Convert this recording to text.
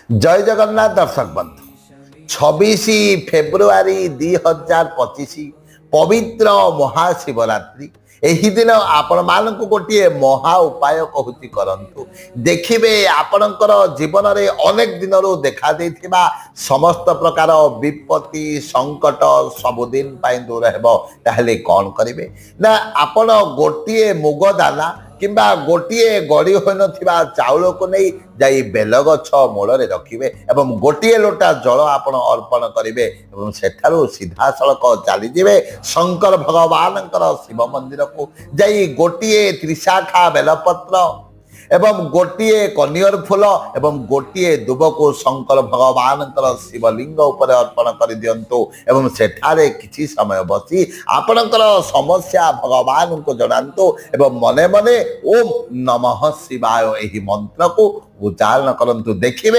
जय जगन्नाथ दर्शक बंधु 26 फेब्रुआरी 2025 पवित्र महाशिवरात्रि एही दिन आपण मानक गोटे महा उपाय कहूची करंतु देखिबे आपणकर जीवन रे अनेक दिन रो देखा देथिबा समस्त प्रकार विपत्ति संकट सबुदिन पाई दूर हेबो ताहले कोन करिवे ना आपण गोटे मुग दाना किंबा गोटे गड़ी हो नथिबा चाउल को नहीं जाई बेलगछ मूल रखिए एवं गोटे लोटा जल आपण अर्पण करेंगे एवं सेठारु सीधा सड़क चली जाए शंकर भगवान शिव मंदिर को जाई गोटे त्रिशाखा बेलपत्र एवं गोटे कनियर फूल एवं गोटे दुब को शंकर भगवान शिवलिंग उपर अर्पण कर दिंतु एवं सेठारे किछि समय बसी आपणकर समस्या भगवान को जनातु एवं मने मने ओम नमः शिवाय एही मंत्र को उच्चारण करंतु देखिबे।